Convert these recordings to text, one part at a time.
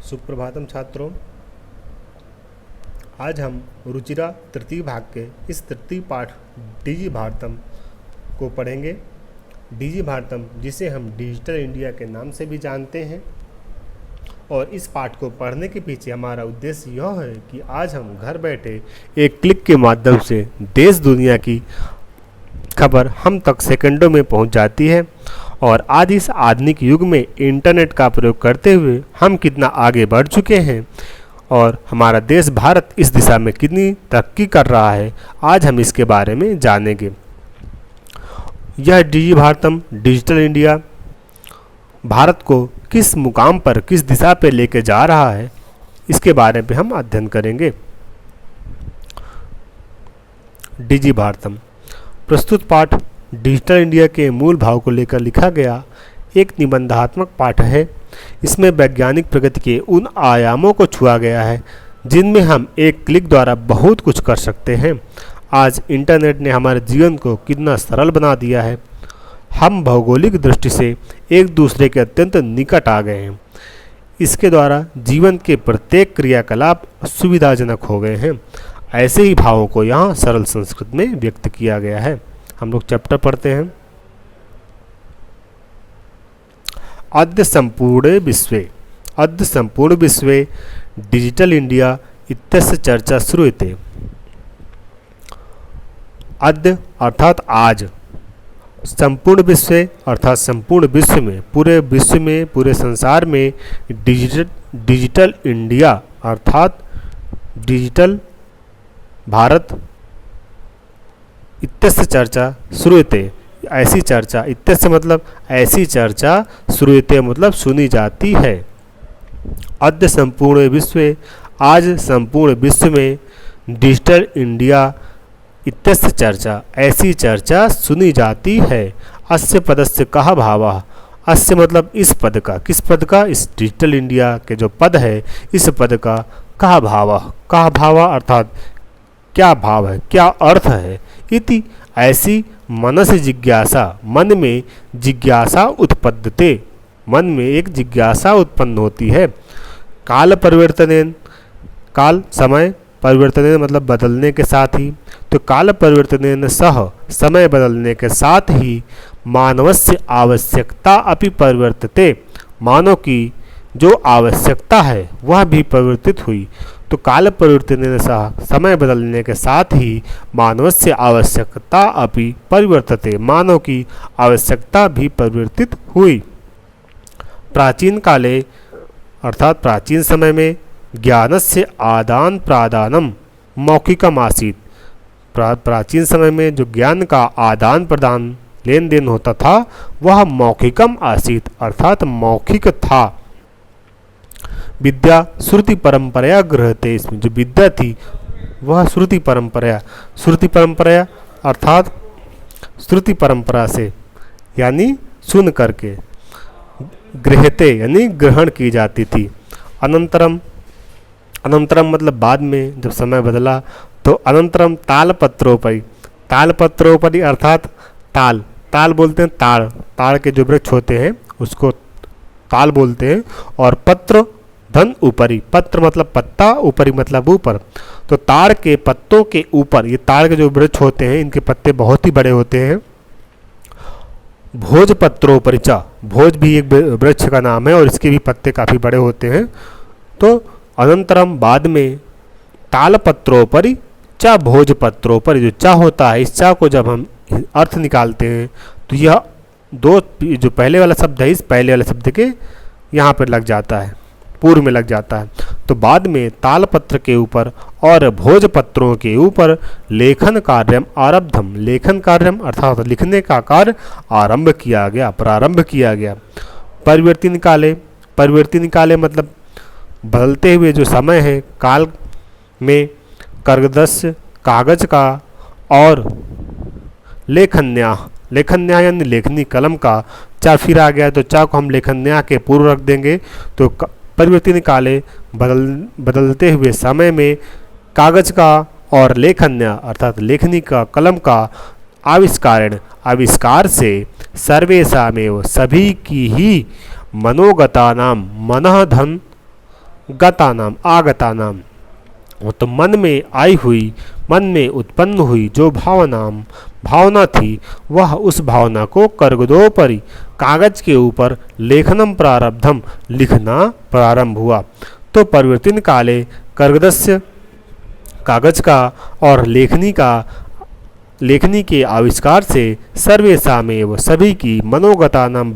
सुप्रभातम छात्रों। आज हम रुचिरा तृतीय भाग के इस तृतीय पाठ डिजी भारतम को पढ़ेंगे। डिजी भारतम, जिसे हम डिजिटल इंडिया के नाम से भी जानते हैं, और इस पाठ को पढ़ने के पीछे हमारा उद्देश्य यह है कि आज हम घर बैठे एक क्लिक के माध्यम से देश दुनिया की खबर हम तक सेकंडों में पहुंच जाती है। और आज इस आधुनिक युग में इंटरनेट का प्रयोग करते हुए हम कितना आगे बढ़ चुके हैं और हमारा देश भारत इस दिशा में कितनी तरक्की कर रहा है, आज हम इसके बारे में जानेंगे। यह डिजी भारतम डिजिटल इंडिया भारत को किस मुकाम पर, किस दिशा पे लेके जा रहा है, इसके बारे में हम अध्ययन करेंगे। डिजी भारतम प्रस्तुत पाठ डिजिटल इंडिया के मूल भाव को लेकर लिखा गया एक निबंधात्मक पाठ है। इसमें वैज्ञानिक प्रगति के उन आयामों को छुआ गया है जिनमें हम एक क्लिक द्वारा बहुत कुछ कर सकते हैं। आज इंटरनेट ने हमारे जीवन को कितना सरल बना दिया है। हम भौगोलिक दृष्टि से एक दूसरे के अत्यंत निकट आ गए हैं। इसके द्वारा जीवन के प्रत्येक क्रियाकलाप सुविधाजनक हो गए हैं। ऐसे ही भावों को यहाँ सरल संस्कृत में व्यक्त किया गया है। हम लोग चैप्टर पढ़ते हैं। अद्य संपूर्ण विश्वे डिजिटल इंडिया इत्यस्य चर्चा श्रूयते। अद्य अर्थात आज, संपूर्ण विश्व अर्थात संपूर्ण विश्व में, पूरे संसार में डिजिटल इंडिया अर्थात डिजिटल भारत इत्यस्य चर्चा श्रूयते, ऐसी चर्चा, इत्यस्य मतलब ऐसी चर्चा, श्रूयते मतलब सुनी जाती है। अद्य संपूर्ण विश्व, आज संपूर्ण विश्व में डिजिटल इंडिया इत्यस्य चर्चा, ऐसी चर्चा सुनी जाती है। अस्य पदस्य कहा भावः, अस्य मतलब इस पद का, किस पद का, इस डिजिटल इंडिया के जो पद है, इस पद का कहा भावः अर्थात क्या भाव है, क्या अर्थ है। इति ऐसी मनस जिज्ञासा, मन में जिज्ञासा उत्पद्यते, मन में एक जिज्ञासा उत्पन्न होती है। काल परिवर्तनेन, काल समय परिवर्तनेन मतलब बदलने के साथ ही, तो काल परिवर्तनेन सह समय बदलने के साथ ही मानवस्य आवश्यकता अपि परिवर्तते, मानव की जो आवश्यकता है वह भी परिवर्तित हुई। तो काल परिवर्तनेन सह समय बदलने के साथ ही मानवस्य आवश्यकता अपि परिवर्तते, मानव की आवश्यकता भी परिवर्तित हुई। प्राचीन काले अर्थात प्राचीन समय में ज्ञानस्य आदान प्रदानम मौखिकम आसीत्, प्राचीन समय में जो ज्ञान का आदान प्रदान लेन देन होता था वह मौखिकम आसीत् अर्थात मौखिक था। विद्या श्रुति परंपराया गृह्यते, इसमें जो विद्या थी वह श्रुति परंपरा अर्थात श्रुति परंपरा से यानी सुन करके, गृह्यते यानी ग्रहण की जाती थी। अनंतरम मतलब बाद में जब समय बदला तो अनंतरम तालपत्रोपरि अर्थात ताल बोलते हैं, ताड़ के जो वृक्ष होते हैं उसको ताल बोलते हैं। और पत्र धन ऊपरी, पत्र मतलब पत्ता, ऊपरी मतलब ऊपर, तो ताड़ के पत्तों के ऊपर, ये ताड़ के जो वृक्ष होते हैं इनके पत्ते बहुत ही बड़े होते हैं। भोजपत्रोपरिचा, भोज भी एक वृक्ष का नाम है और इसके भी पत्ते काफ़ी बड़े होते हैं। तो अनंतरम बाद में तालपत्रोपरि चा भोजपत्रोपरि, जो चा होता है, इस चा को जब हम अर्थ निकालते हैं तो यह दो, जो पहले वाला शब्द है इस पहले वाले शब्द के यहाँ पर लग जाता है, पूर्व में लग जाता है। तो बाद में तालपत्र के ऊपर और भोजपत्रों के ऊपर लेखन कार्यम आरब्धम, लेखन कार्यम अर्थात लिखने का कार्य प्रारंभ किया गया। परिवर्तन काले मतलब बदलते हुए जो समय है, काल में कागज का और लेखन्या यानी लेखनी कलम का चा फिर आ गया, तो चा को हम लेखन्या के पूर्व रख देंगे। तो परिवर्तन काले बदलते हुए समय में कागज का और लेखन्या अर्थात लेखनी का कलम का आविष्कार से सर्वेषामेव सभी की ही मनोगतानाम मनः धन गता नाम आगता नाम, तो मन में आई हुई, मन में उत्पन्न हुई जो भावना थी, वह उस भावना को कर्गदोपरि कागज के ऊपर लेखनम प्रारब्धम लिखना प्रारंभ हुआ। तो परिवर्तन काले कर्गदस्य कागज का और लेखनी के आविष्कार से सर्वेषामेव सभी की मनोगतानाम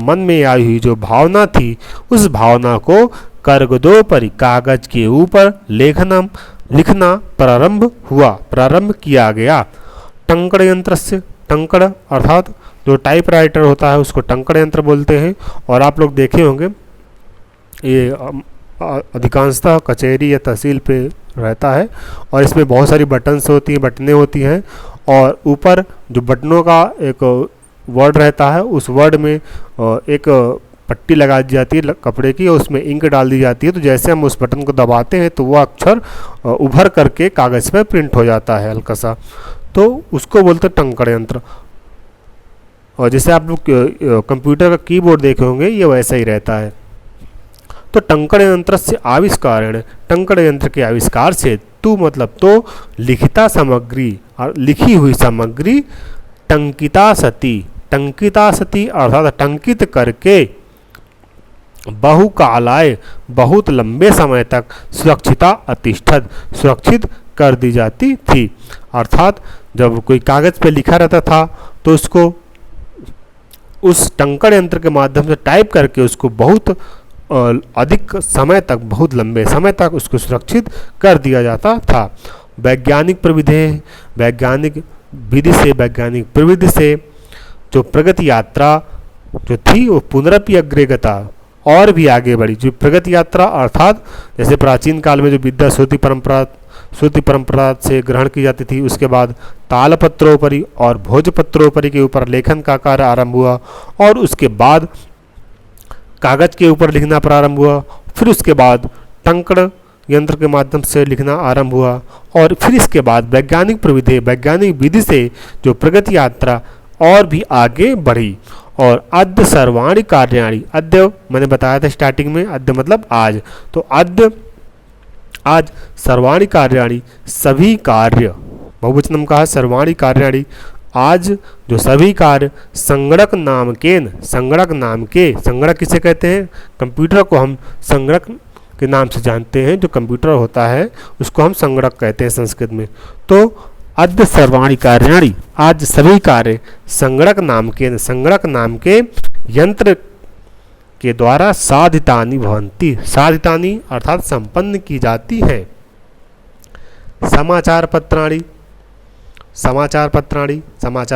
मन में आई हुई जो भावना थी, उस भावना को कर्गदोपरि कागज के ऊपर लिखना प्रारंभ किया गया। टंकड़ यंत्र से, टंकड़ अर्थात जो टाइपराइटर होता है उसको टंकड़ यंत्र बोलते हैं। और आप लोग देखे होंगे ये अधिकांशतः कचहरी या तहसील पे रहता है और इसमें बहुत सारी बटनें होती हैं और ऊपर जो बटनों का एक वर्ड रहता है, उस वर्ड में एक पट्टी लगा दी जाती है कपड़े की और उसमें इंक डाल दी जाती है। तो जैसे हम उस बटन को दबाते हैं तो वह अक्षर उभर करके कागज़ पर प्रिंट हो जाता है हल्का सा, तो उसको बोलते हैं टंकड़ यंत्र। और जैसे आप लोग कंप्यूटर का कीबोर्ड देखे होंगे ये वैसा ही रहता है। तो टंकड़ यंत्र से आविष्कारण, टंकड़ यंत्र के आविष्कार से तू मतलब तो लिखिता सामग्री और लिखी हुई सामग्री टंकिता सती अर्थात टंकित करके बहुकालाय बहुत लंबे समय तक सुरक्षित कर दी जाती थी। अर्थात जब कोई कागज़ पे लिखा रहता था तो उसको उस टंकड़ यंत्र के माध्यम से टाइप करके उसको बहुत अधिक समय तक, बहुत लंबे समय तक उसको सुरक्षित कर दिया जाता था। वैज्ञानिक प्रविधि से जो प्रगति यात्रा जो थी वो पुनरपि अग्रेगता और भी आगे बढ़ी। जो प्रगति यात्रा अर्थात जैसे प्राचीन काल में जो विद्या श्रुति परंपरा से ग्रहण की जाती थी, उसके बाद तालपत्रोपरि और भोजपत्रोपरि के ऊपर लेखन का कार्य आरंभ हुआ और उसके बाद कागज के ऊपर लिखना प्रारंभ हुआ, फिर उसके बाद टंकड़ यंत्र के माध्यम से लिखना आरंभ हुआ और फिर इसके बाद वैज्ञानिक विधि से जो प्रगति यात्रा और भी आगे बढ़ी। और अद्य सर्वाणि कार्याणि, अद्य मैंने बताया था स्टार्टिंग में, अद्य मतलब आज, तो आज सर्वाणि कार्याणि सभी कार्य, बहुवचन में कहा सर्वाणि कार्याणि, आज जो सभी कार्य संगणक नाम के, संगणक किसे कहते हैं? कंप्यूटर को हम संगणक के नाम से जानते हैं। जो कंप्यूटर होता है उसको हम संगणक कहते हैं संस्कृत में। तो अद्य सर्वाणि कार्याणि, आज सभी कार्य संगणक नाम के यंत्र के द्वारा साधितानि भवन्ति, साधितानि अर्थात संपन्न की जाती है। समाचार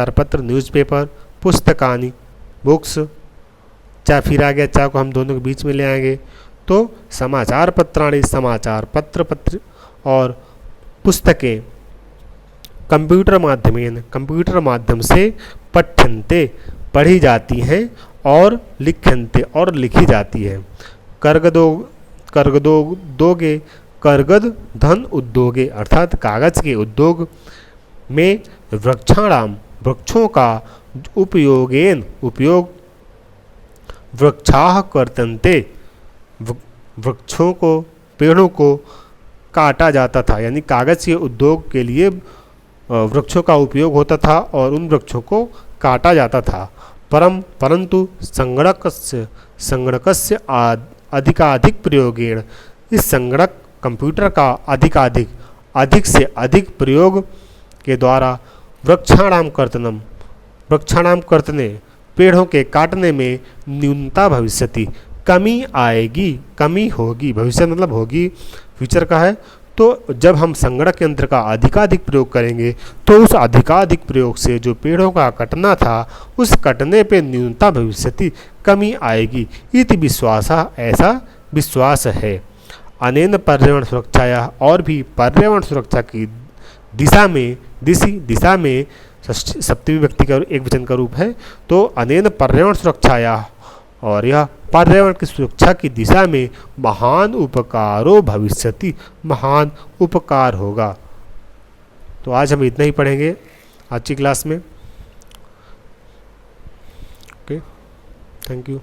पत्र, न्यूज़पेपर, पुस्तकानि, बुक्स, चाहे फिर आ गया चाहे को हम दोनों के बीच में ले आएंगे। तो समाचार पत्र और पुस्तकें कंप्यूटर माध्यम से पठ्यन्ते पढ़ी जाती हैं और लिख्यन्ते और लिखी जाती है। कर्गद धन उद्योगे अर्थात कागज के उद्योग में वृक्षों का उपयोग वृक्षाः कर्तन्ते, वृक्षों को, पेड़ों को काटा जाता था, यानी कागज के उद्योग के लिए वृक्षों का उपयोग होता था और उन वृक्षों को काटा जाता था। परंतु संगणकस्य अधिकाधिक प्रयोगेण, इस संगणक कंप्यूटर का अधिक से अधिक प्रयोग के द्वारा वृक्षाणाम कर्तने पेड़ों के काटने में न्यूनता भविष्यति, कमी होगी। भविष्य मतलब होगी, फ्यूचर का है। तो जब हम संगणक यंत्र का अधिकाधिक प्रयोग करेंगे तो उस अधिकाधिक प्रयोग से जो पेड़ों का कटना था उस कटने पे न्यूनता भविष्यति, कमी आएगी। इति विश्वासः, ऐसा विश्वास है। अनेन पर्यावरण सुरक्षाया, और भी पर्यावरण सुरक्षा की दिशा में सप्तमी व्यक्ति का एक वचन का रूप है। तो अनेन पर्यावरण सुरक्षाया, और यह पर्यावरण की सुरक्षा की दिशा में महान उपकारो भविष्यति, महान उपकार होगा। तो आज हम इतना ही पढ़ेंगे आज की क्लास में। Okay, thank you.